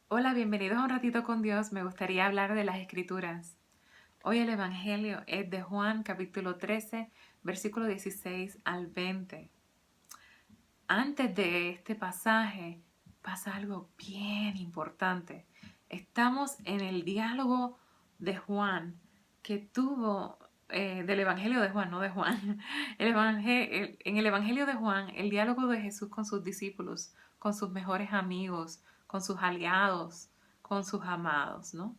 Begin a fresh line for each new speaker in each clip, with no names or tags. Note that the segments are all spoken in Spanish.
Hola, bienvenidos a Un Ratito con Dios. Me gustaría hablar de las Escrituras. Hoy el Evangelio es de Juan, capítulo 13, versículo 16 al 20. Antes de este pasaje pasa algo bien importante. Estamos en el diálogo de Juan que tuvo, del Evangelio de Juan, no de Juan. En el Evangelio de Juan, el diálogo de Jesús con sus discípulos, con sus mejores amigos, con sus aliados, con sus amados, ¿no?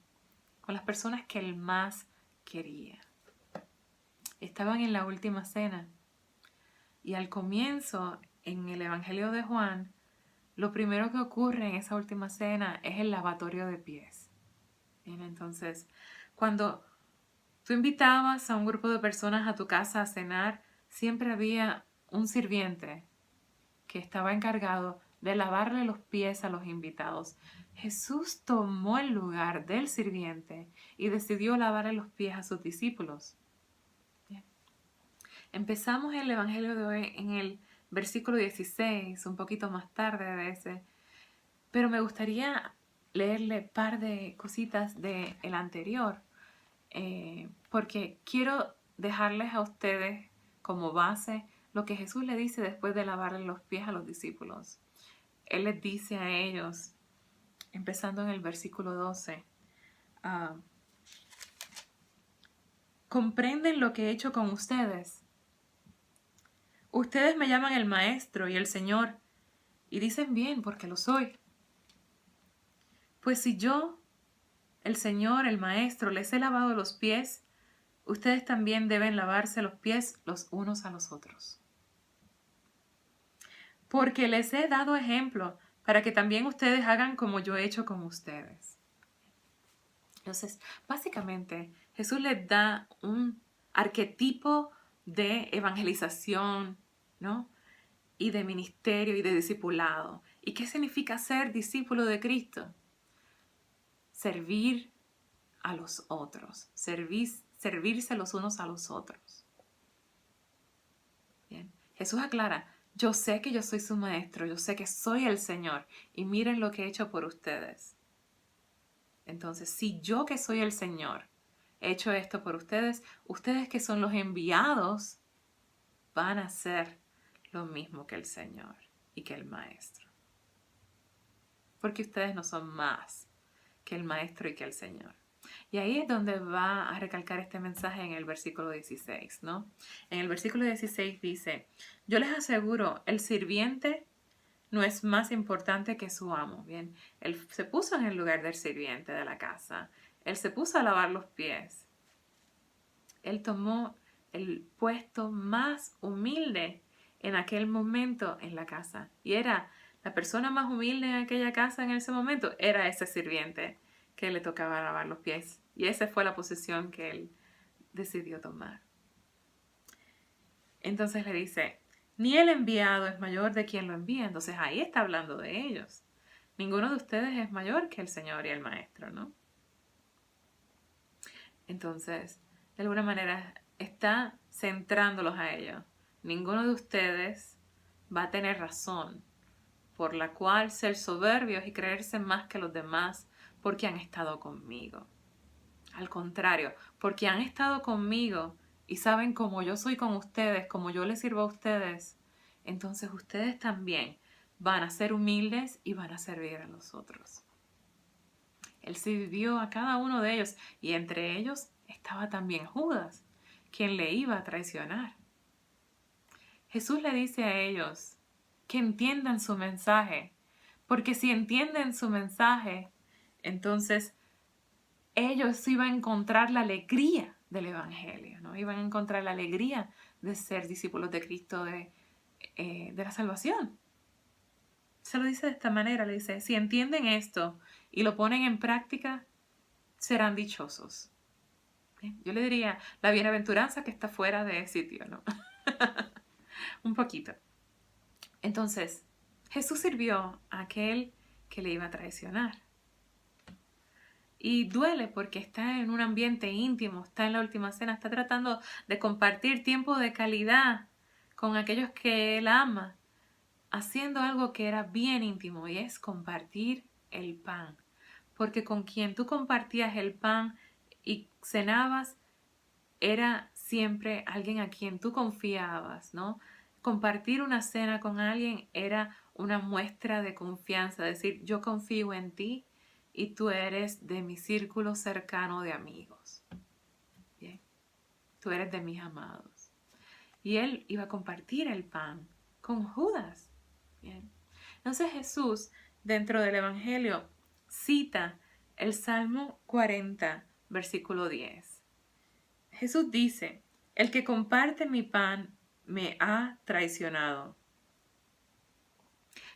Con las personas que él más quería. Estaban en la última cena y al comienzo, en el Evangelio de Juan, lo primero que ocurre en esa última cena es el lavatorio de pies. Bien, entonces, cuando tú invitabas a un grupo de personas a tu casa a cenar, siempre había un sirviente que estaba encargado de lavarle los pies a los invitados. Jesús tomó el lugar del sirviente y decidió lavarle los pies a sus discípulos. Bien. Empezamos el Evangelio de hoy en el versículo 16, un poquito más tarde de ese, pero me gustaría leerle un par de cositas del anterior, porque quiero dejarles a ustedes como base lo que Jesús le dice después de lavarle los pies a los discípulos. Él les dice a ellos, empezando en el versículo 12, ¿comprenden lo que he hecho con ustedes? Ustedes me llaman el Maestro y el Señor, y dicen bien porque lo soy. Pues si yo, el Señor, el Maestro, les he lavado los pies, ustedes también deben lavarse los pies los unos a los otros. Porque les he dado ejemplo para que también ustedes hagan como yo he hecho con ustedes. Entonces, básicamente, Jesús les da un arquetipo de evangelización, ¿no? Y de ministerio y de discipulado. ¿Y qué significa ser discípulo de Cristo? Servir a los otros, servirse los unos a los otros. Bien. Jesús aclara, yo sé que yo soy su maestro, yo sé que soy el Señor y miren lo que he hecho por ustedes. Entonces, si yo que soy el Señor he hecho esto por ustedes, ustedes que son los enviados van a hacer lo mismo que el Señor y que el Maestro. Porque ustedes no son más que el Maestro y que el Señor. Y ahí es donde va a recalcar este mensaje en el versículo 16, ¿no? En el versículo 16 dice, yo les aseguro, el sirviente no es más importante que su amo. Bien, él se puso en el lugar del sirviente de la casa. Él se puso a lavar los pies. Él tomó el puesto más humilde en aquel momento en la casa. Y era la persona más humilde en aquella casa en ese momento, era ese sirviente que le tocaba lavar los pies. Y esa fue la posición que él decidió tomar. Entonces le dice, ni el enviado es mayor de quien lo envía. Entonces ahí está hablando de ellos. Ninguno de ustedes es mayor que el Señor y el Maestro, ¿no? Entonces, de alguna manera, está centrándolos a ellos. Ninguno de ustedes va a tener razón por la cual ser soberbios y creerse más que los demás porque han estado conmigo. Al contrario, porque han estado conmigo y saben cómo yo soy con ustedes, cómo yo les sirvo a ustedes, entonces ustedes también van a ser humildes y van a servir a los otros. Él sirvió a cada uno de ellos y entre ellos estaba también Judas, quien le iba a traicionar. Jesús le dice a ellos que entiendan su mensaje, porque si entienden su mensaje, entonces ellos iban a encontrar la alegría del Evangelio, ¿no? Iban a encontrar la alegría de ser discípulos de Cristo, de la salvación. Se lo dice de esta manera, le dice, si entienden esto y lo ponen en práctica, serán dichosos. Yo le diría, la bienaventuranza que está fuera de sitio, ¿no? Un poquito. Entonces, Jesús sirvió a aquel que le iba a traicionar. Y duele porque está en un ambiente íntimo, está en la última cena, está tratando de compartir tiempo de calidad con aquellos que él ama, haciendo algo que era bien íntimo y es compartir el pan, porque con quien tú compartías el pan y cenabas era siempre alguien a quien tú confiabas, ¿no? Compartir una cena con alguien era una muestra de confianza, decir, yo confío en ti y tú eres de mi círculo cercano de amigos. Bien, tú eres de mis amados. Y él iba a compartir el pan con Judas. Bien. Entonces Jesús, dentro del Evangelio, cita el Salmo 40, versículo 10. Jesús dice, el que comparte mi pan me ha traicionado.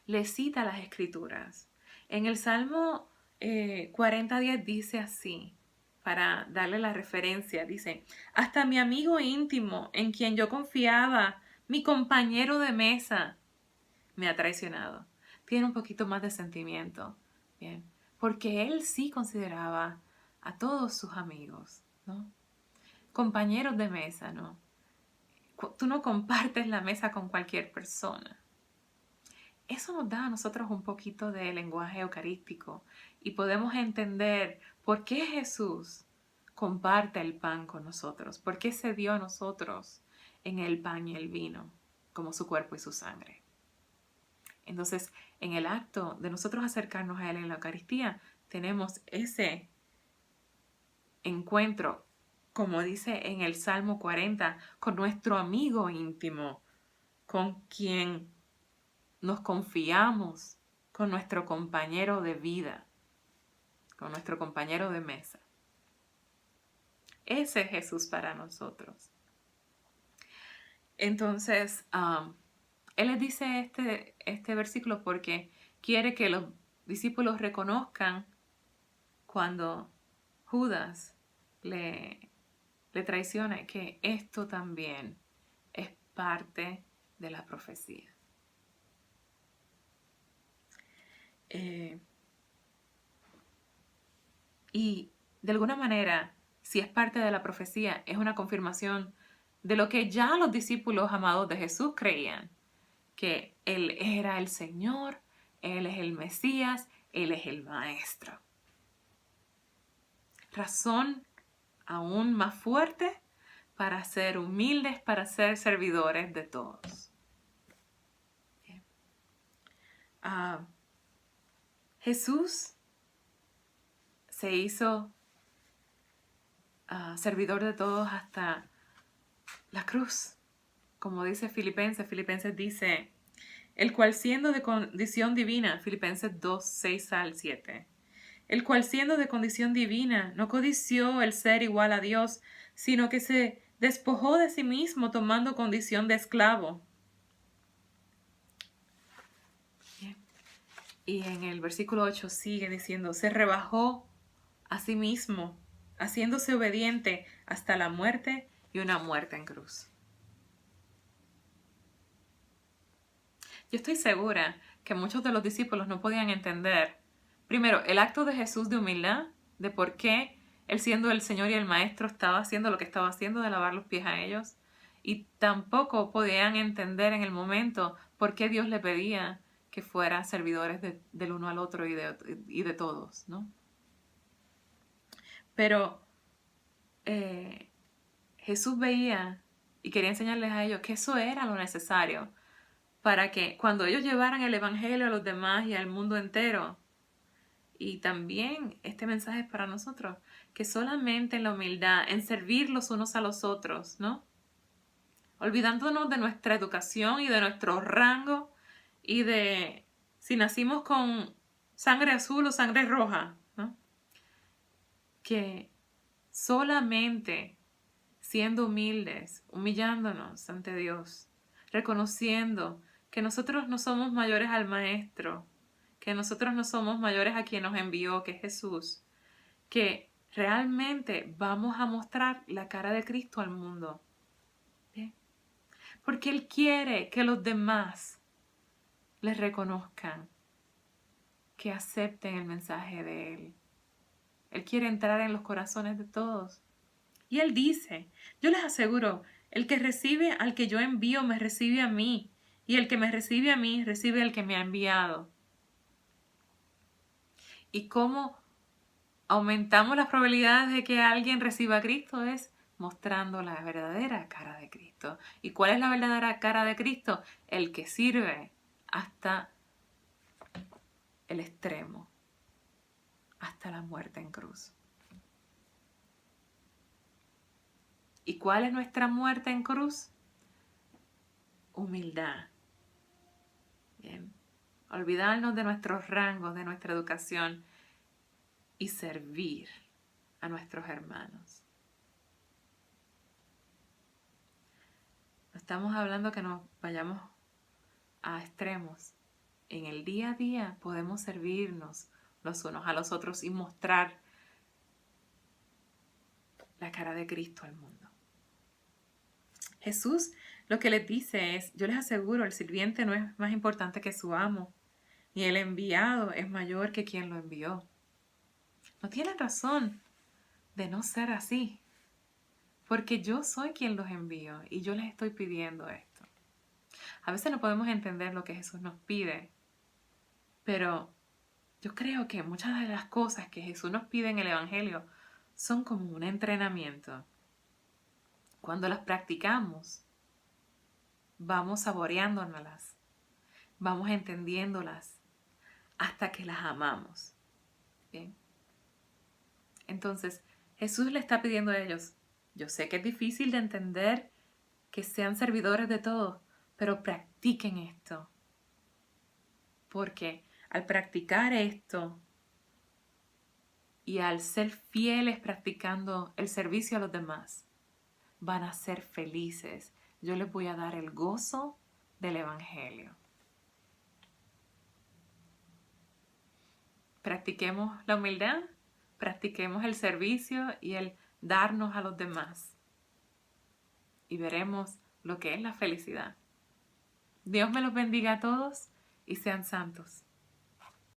Le cita las Escrituras. En el Salmo 40:10 dice así, para darle la referencia, dice, hasta mi amigo íntimo, en quien yo confiaba, mi compañero de mesa, me ha traicionado. Tiene un poquito más de sentimiento, bien, porque él sí consideraba a todos sus amigos, ¿no? Compañeros de mesa, ¿no? Tú no compartes la mesa con cualquier persona. Eso nos da a nosotros un poquito de lenguaje eucarístico y podemos entender por qué Jesús comparte el pan con nosotros, por qué se dio a nosotros en el pan y el vino como su cuerpo y su sangre. Entonces, en el acto de nosotros acercarnos a Él en la Eucaristía, tenemos ese encuentro, como dice en el Salmo 40, con nuestro amigo íntimo, con quien nos confiamos, con nuestro compañero de vida, con nuestro compañero de mesa. Ese es Jesús para nosotros. Entonces, Él les dice este versículo porque quiere que los discípulos reconozcan cuando Judas le traiciona, que esto también es parte de la profecía. Y de alguna manera, si es parte de la profecía, es una confirmación de lo que ya los discípulos amados de Jesús creían, que Él era el Señor, Él es el Mesías, Él es el Maestro. Razón aún más fuerte para ser humildes, para ser servidores de todos. Jesús se hizo servidor de todos hasta la cruz. Como dice Filipenses dice, el cual siendo de condición divina, Filipenses 2, 6 al 7, el cual siendo de condición divina, no codició el ser igual a Dios, sino que se despojó de sí mismo tomando condición de esclavo. Bien. Y en el versículo 8 sigue diciendo, se rebajó a sí mismo, haciéndose obediente hasta la muerte y una muerte en cruz. Yo estoy segura que muchos de los discípulos no podían entender, primero, el acto de Jesús de humildad, de por qué Él siendo el Señor y el Maestro estaba haciendo lo que estaba haciendo de lavar los pies a ellos, y tampoco podían entender en el momento por qué Dios le pedía que fuera servidores del uno al otro y de todos, ¿no? Pero Jesús veía y quería enseñarles a ellos que eso era lo necesario para que cuando ellos llevaran el Evangelio a los demás y al mundo entero, y también este mensaje es para nosotros, que solamente en la humildad, en servir los unos a los otros, ¿no? Olvidándonos de nuestra educación y de nuestro rango y de si nacimos con sangre azul o sangre roja, ¿no? Que solamente siendo humildes, humillándonos ante Dios, reconociendo que nosotros no somos mayores al Maestro, que nosotros no somos mayores a quien nos envió, que es Jesús, que realmente vamos a mostrar la cara de Cristo al mundo. ¿Bien? Porque Él quiere que los demás les reconozcan, que acepten el mensaje de Él. Él quiere entrar en los corazones de todos. Y Él dice, yo les aseguro, el que recibe al que yo envío me recibe a mí, y el que me recibe a mí recibe al que me ha enviado. Y cómo aumentamos las probabilidades de que alguien reciba a Cristo es mostrando la verdadera cara de Cristo. ¿Y cuál es la verdadera cara de Cristo? El que sirve hasta el extremo, hasta la muerte en cruz. ¿Y cuál es nuestra muerte en cruz? Humildad. Bien. Olvidarnos de nuestros rangos, de nuestra educación y servir a nuestros hermanos. No estamos hablando que nos vayamos a extremos. En el día a día podemos servirnos los unos a los otros y mostrar la cara de Cristo al mundo. Jesús lo que les dice es, yo les aseguro, el sirviente no es más importante que su amo, ni el enviado es mayor que quien lo envió. No tienen razón de no ser así, porque yo soy quien los envío y yo les estoy pidiendo esto. A veces no podemos entender lo que Jesús nos pide, pero yo creo que muchas de las cosas que Jesús nos pide en el Evangelio son como un entrenamiento. Cuando las practicamos, vamos saboreándolas, vamos entendiéndolas hasta que las amamos. ¿Bien? Entonces, Jesús le está pidiendo a ellos, yo sé que es difícil de entender que sean servidores de todos, pero practiquen esto. Porque al practicar esto y al ser fieles practicando el servicio a los demás, van a ser felices. Yo les voy a dar el gozo del Evangelio. Practiquemos la humildad, practiquemos el servicio y el darnos a los demás. Y veremos lo que es la felicidad. Dios me los bendiga a todos y sean santos.